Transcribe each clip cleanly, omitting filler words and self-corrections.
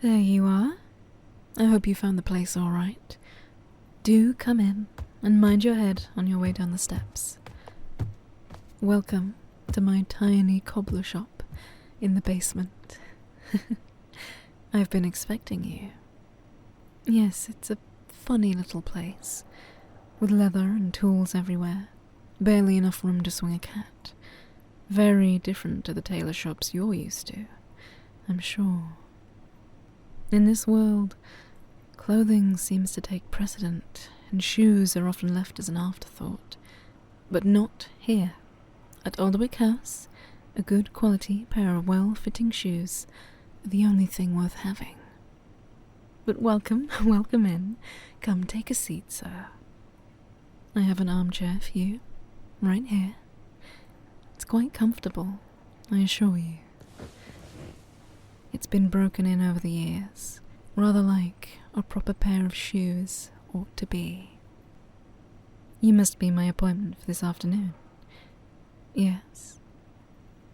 There you are. I hope you found the place all right. Do come in and mind your head on your way down the steps. Welcome to my tiny cobbler shop in the basement. I've been expecting you. Yes, it's a funny little place, with leather and tools everywhere, barely enough room to swing a cat. Very different to the tailor shops you're used to, I'm sure. In this world, clothing seems to take precedent, and shoes are often left as an afterthought. But not here. At Alderwick House, a good quality pair of well-fitting shoes are the only thing worth having. But welcome, welcome in. Come take a seat, sir. I have an armchair for you, right here. It's quite comfortable, I assure you. It's been broken in over the years, rather like a proper pair of shoes ought to be. You must be my appointment for this afternoon. Yes.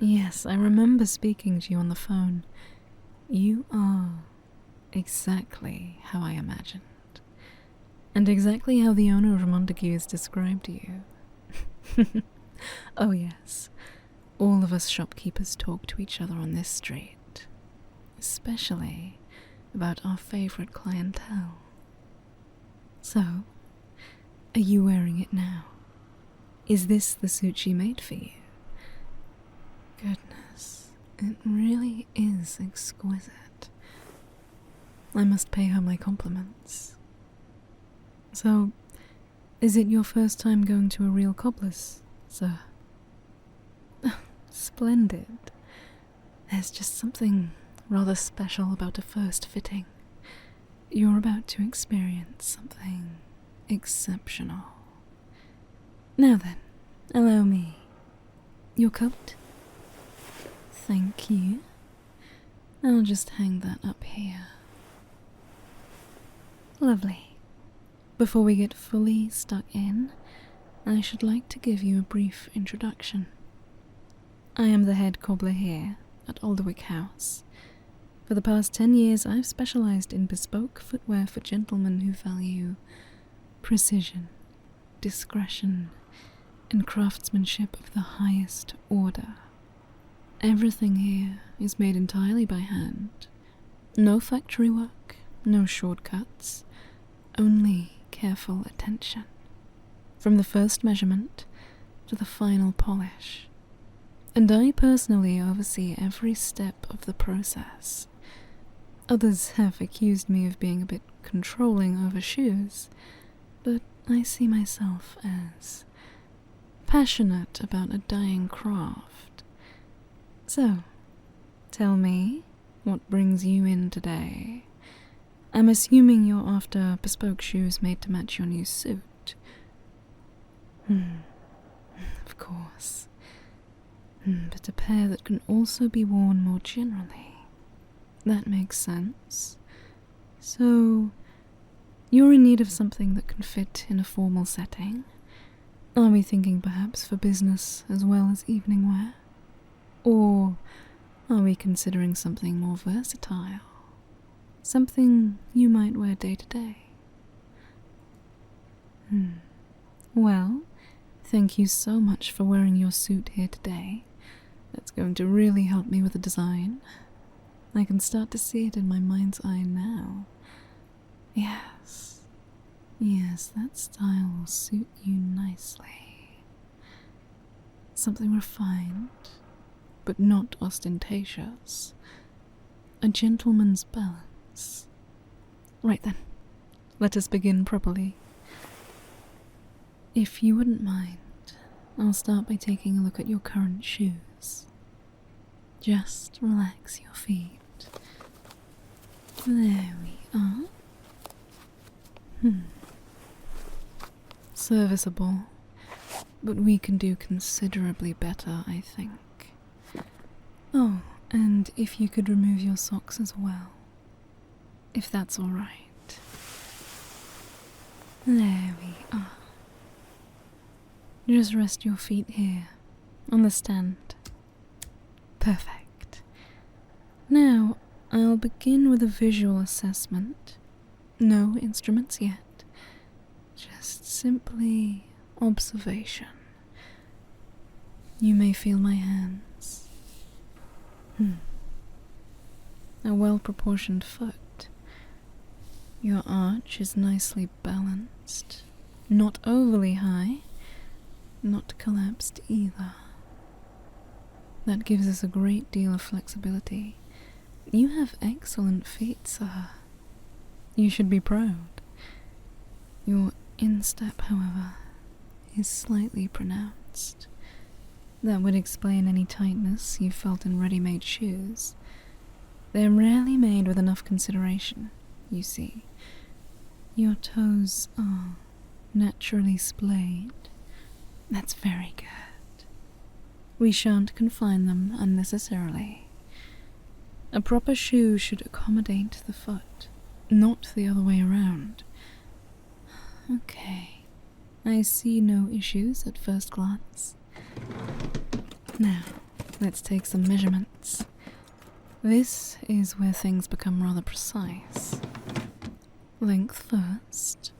Yes, I remember speaking to you on the phone. You are exactly how I imagined, and exactly how the owner of Montague's described you. Oh yes, all of us shopkeepers talk to each other on this street, especially about our favourite clientele. So, are you wearing it now? Is this the suit she made for you? Goodness, it really is exquisite. I must pay her my compliments. So, is it your first time going to a real cobbler's, sir? Splendid. There's just something rather special about a first fitting. You're about to experience something exceptional. Now then, allow me. Your coat? Thank you. I'll just hang that up here. Lovely. Before we get fully stuck in, I should like to give you a brief introduction. I am the head cobbler here at Alderwick House. For the past 10 years, I've specialized in bespoke footwear for gentlemen who value precision, discretion, and craftsmanship of the highest order. Everything here is made entirely by hand. No factory work, no shortcuts, only careful attention. From the first measurement to the final polish. And I personally oversee every step of the process. Others have accused me of being a bit controlling over shoes, but I see myself as passionate about a dying craft. So, tell me, what brings you in today? I'm assuming you're after bespoke shoes made to match your new suit. Of course. But a pair that can also be worn more generally. That makes sense. So, you're in need of something that can fit in a formal setting? Are we thinking perhaps for business as well as evening wear? Or are we considering something more versatile? Something you might wear day to day? Well, thank you so much for wearing your suit here today. That's going to really help me with the design. I can start to see it in my mind's eye now. Yes, that style will suit you nicely. Something refined, but not ostentatious. A gentleman's balance. Right then, let us begin properly. If you wouldn't mind, I'll start by taking a look at your current shoes. Just relax your feet. There we are. Serviceable, but we can do considerably better, I think. Oh, and if you could remove your socks as well, if that's all right. There we are. Just rest your feet here, on the stand. Perfect. Now, I'll begin with a visual assessment. No instruments yet. Just simply observation. You may feel my hands. A well-proportioned foot. Your arch is nicely balanced. Not overly high, not collapsed either. That gives us a great deal of flexibility. You have excellent feet, sir. You should be proud. Your instep, however, is slightly pronounced. That would explain any tightness you felt in ready-made shoes. They're rarely made with enough consideration, you see. Your toes are naturally splayed. That's very good. We shan't confine them unnecessarily. A proper shoe should accommodate the foot, not the other way around. Okay, I see no issues at first glance. Now, let's take some measurements. This is where things become rather precise. Length first.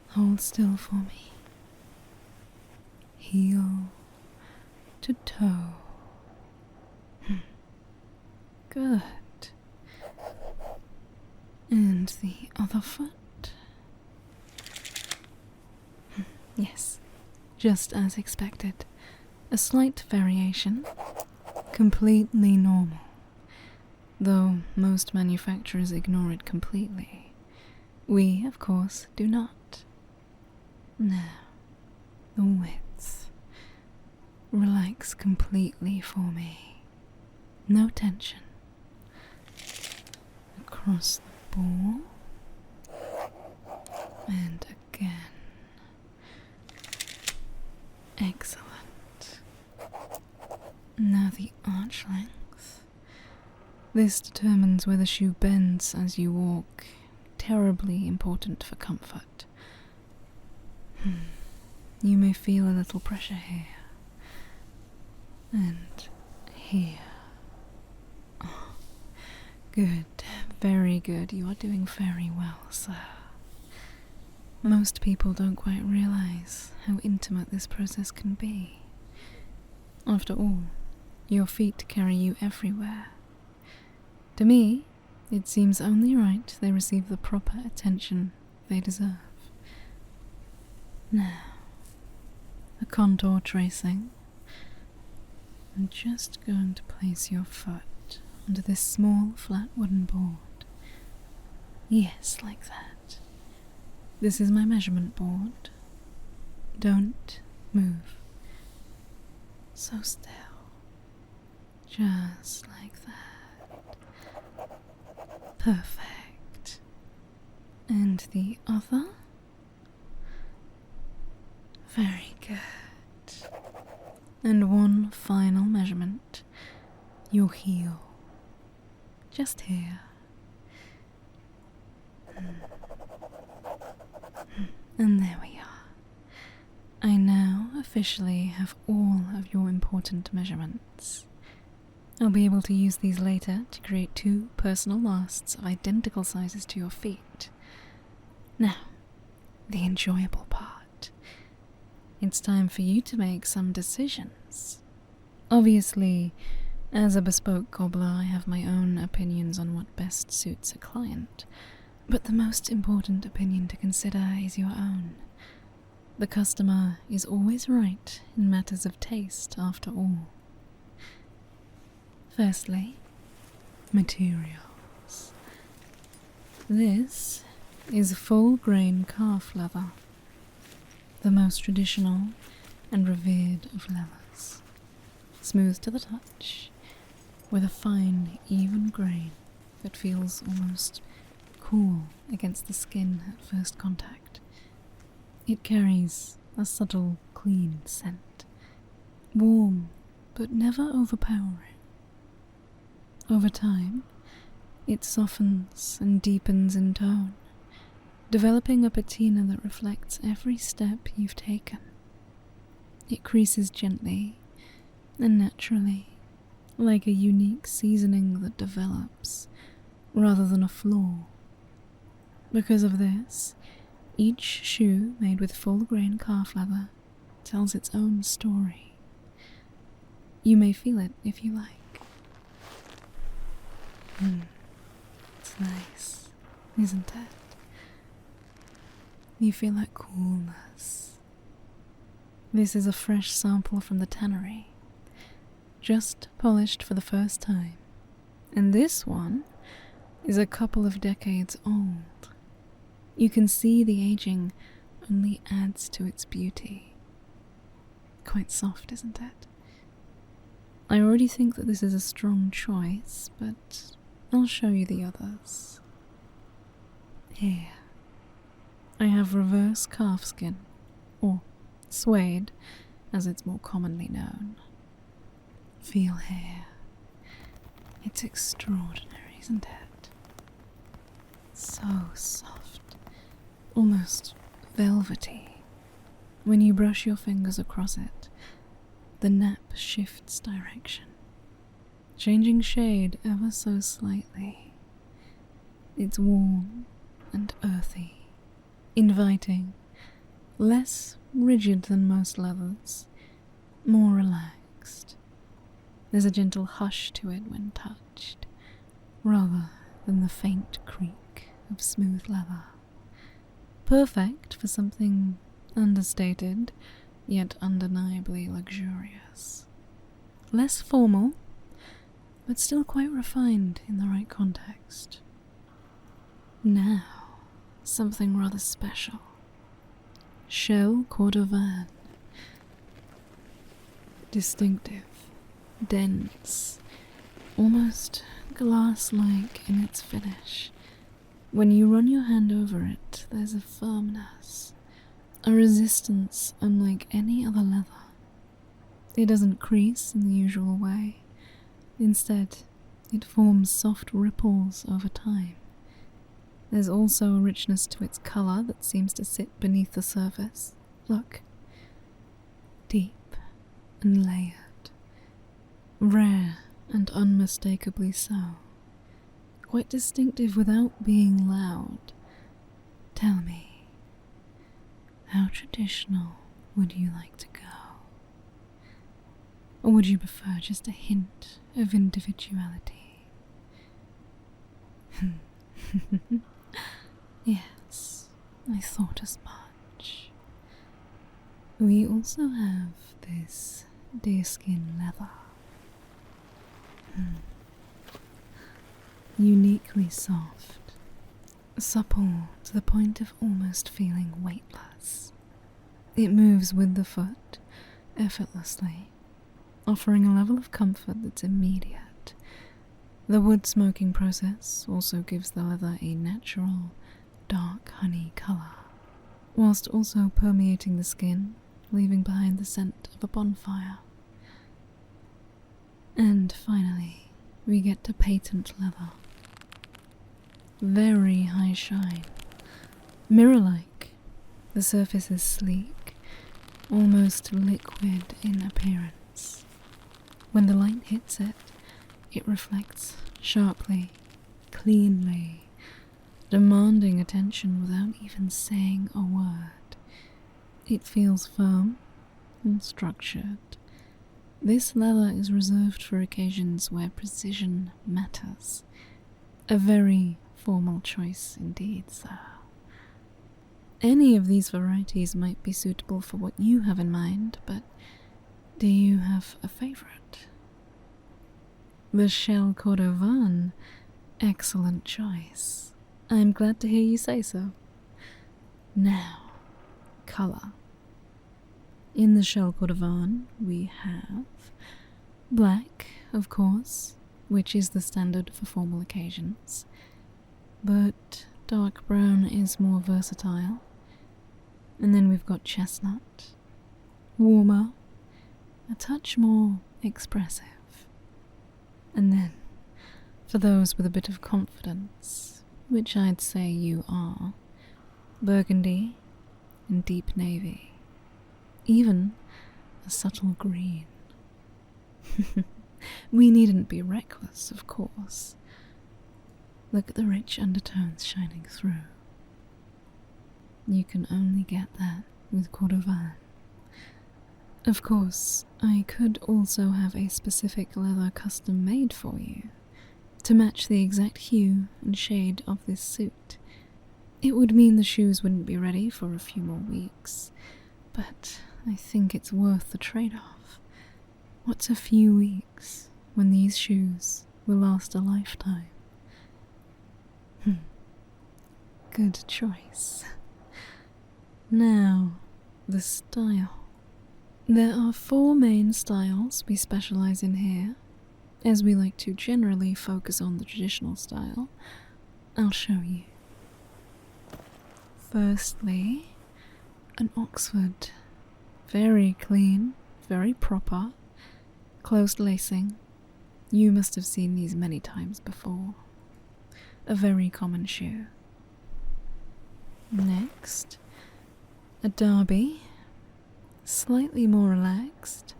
Hold still for me. Heel to toe. Good. And the other foot. Yes, just as expected. A slight variation. Completely normal. Though most manufacturers ignore it completely. We, of course, do not. Now, the width. Relax completely for me. No tension. Across the ball. And again. Excellent. Now the arch length. This determines where the shoe bends as you walk. Terribly important for comfort. You may feel a little pressure here. And here. Oh, good, very good. You are doing very well, sir. Most people don't quite realize how intimate this process can be. After all, your feet carry you everywhere. To me, it seems only right they receive the proper attention they deserve. Now, a contour tracing. I'm just going to place your foot onto this small flat wooden board. Yes, like that. This is my measurement board. Don't move. So still. Just like that. Perfect. And the other? Very good. And one final measurement. Your heel. Just here. And there we are. I now officially have all of your important measurements. I'll be able to use these later to create 2 personal lasts of identical sizes to your feet. Now, the enjoyable part. It's time for you to make some decisions. Obviously, as a bespoke cobbler, I have my own opinions on what best suits a client, but the most important opinion to consider is your own. The customer is always right in matters of taste, after all. Firstly, materials. This is full-grain calf leather, the most traditional and revered of leathers. Smooth to the touch, with a fine, even grain that feels almost cool against the skin at first contact. It carries a subtle, clean scent, warm but never overpowering. Over time, it softens and deepens in tone, developing a patina that reflects every step you've taken. It creases gently and naturally, like a unique seasoning that develops rather than a flaw. Because of this, each shoe made with full-grain calf leather tells its own story. You may feel it if you like. It's nice, isn't it? You feel that coolness. This is a fresh sample from the tannery, just polished for the first time. And this one is a couple of decades old. You can see the aging only adds to its beauty. Quite soft, isn't it? I already think that this is a strong choice, but I'll show you the others. Here, I have reverse calfskin, or suede, as it's more commonly known. Feel here. It's extraordinary, isn't it? So soft, almost velvety. When you brush your fingers across it, the nap shifts direction, changing shade ever so slightly. It's warm and earthy, inviting, less rigid than most leathers, more relaxed. There's a gentle hush to it when touched, rather than the faint creak of smooth leather. Perfect for something understated, yet undeniably luxurious. Less formal, but still quite refined in the right context. Now, something rather special. Shell cordovan. Distinctive, dense, almost glass-like in its finish. When you run your hand over it, there's a firmness, a resistance unlike any other leather. It doesn't crease in the usual way. Instead, it forms soft ripples over time. There's also a richness to its colour that seems to sit beneath the surface. Look. Deep and layered. Rare and unmistakably so. Quite distinctive without being loud. Tell me, how traditional would you like to go? Or would you prefer just a hint of individuality? Yes, I thought as much. We also have this deerskin leather. Uniquely soft, supple to the point of almost feeling weightless. It moves with the foot effortlessly, offering a level of comfort that's immediate. The wood smoking process also gives the leather a natural, dark honey colour, whilst also permeating the skin, leaving behind the scent of a bonfire. And finally, we get to patent leather. Very high shine. Mirror-like. The surface is sleek, almost liquid in appearance. When the light hits it, it reflects sharply, cleanly, demanding attention without even saying a word. It feels firm and structured. This leather is reserved for occasions where precision matters. A very formal choice indeed, sir. Any of these varieties might be suitable for what you have in mind, but do you have a favourite? The shell cordovan, excellent choice. I'm glad to hear you say so. Now, colour. In the shell cordovan, we have black, of course, which is the standard for formal occasions, but dark brown is more versatile. And then we've got chestnut, warmer, a touch more expressive. And then, for those with a bit of confidence, which I'd say you are, burgundy and deep navy, even a subtle green. We needn't be reckless, of course. Look at the rich undertones shining through. You can only get that with Cordovan. Of course, I could also have a specific leather custom made for you, to match the exact hue and shade of this suit. It would mean the shoes wouldn't be ready for a few more weeks, but I think it's worth the trade-off. What's a few weeks when these shoes will last a lifetime? Good choice. Now, the style. There are 4 main styles we specialize in here, as we like to generally focus on the traditional style. I'll show you. Firstly, an Oxford. Very clean, very proper, closed lacing. You must have seen these many times before. A very common shoe. Next, a Derby. Slightly more relaxed,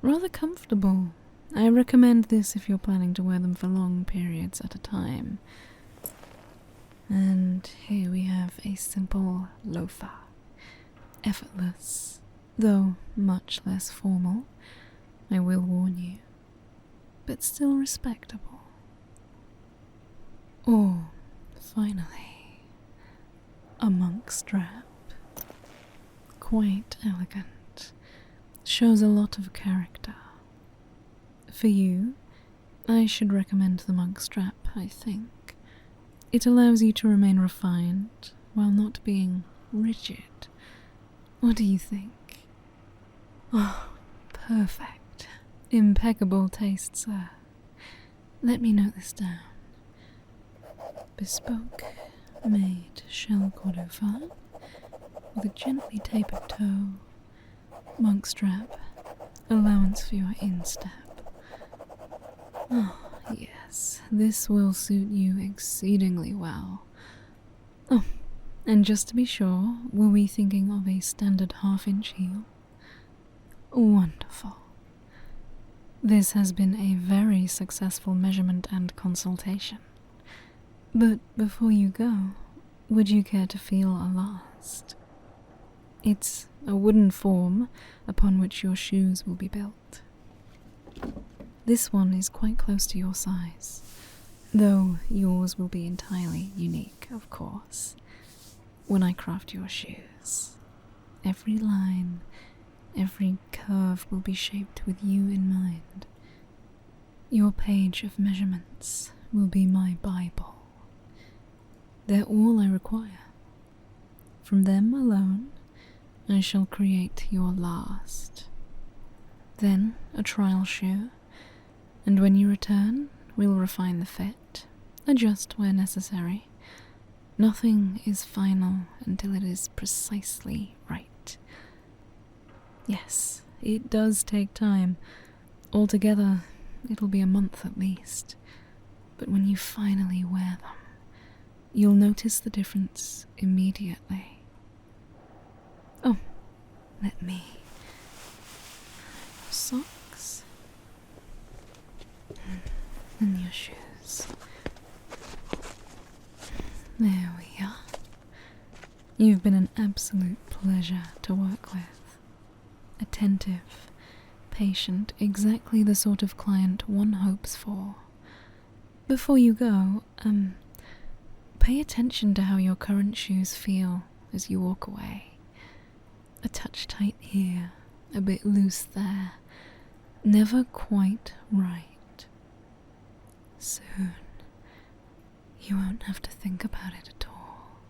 rather comfortable. I recommend this if you're planning to wear them for long periods at a time. And here we have a simple loafer. Effortless, though much less formal, I will warn you, but still respectable. Or, finally, a monk strap. Quite elegant. Shows a lot of character. For you, I should recommend the monk strap, I think. It allows you to remain refined while not being rigid. What do you think? Oh, perfect. Impeccable taste, sir. Let me note this down. Bespoke, made shell Cordovan, with a gently tapered toe, monk strap, allowance for your instep. Oh, yes, this will suit you exceedingly well. Oh, and just to be sure, were we thinking of a standard half-inch heel? Wonderful. This has been a very successful measurement and consultation. But before you go, would you care to feel a last? It's a wooden form upon which your shoes will be built. This one is quite close to your size, though yours will be entirely unique, of course, when I craft your shoes. Every line, every curve will be shaped with you in mind. Your page of measurements will be my Bible. They're all I require. From them alone, I shall create your last. Then a trial shoe, and when you return, we'll refine the fit, adjust where necessary. Nothing is final until it is precisely right. Yes, it does take time. Altogether, it'll be a month at least. But when you finally wear them, you'll notice the difference immediately. Oh, let me. Your socks. And your shoes. There we are. You've been an absolute pleasure to work with. Attentive, patient, exactly the sort of client one hopes for. Before you go, pay attention to how your current shoes feel as you walk away. A touch tight here, a bit loose there. Never quite right. Soon, you won't have to think about it at all.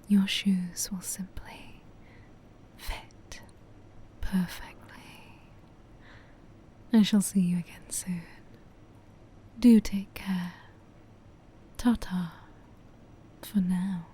Your shoes will simply fit perfectly. I shall see you again soon. Do take care. Ta-ta for now.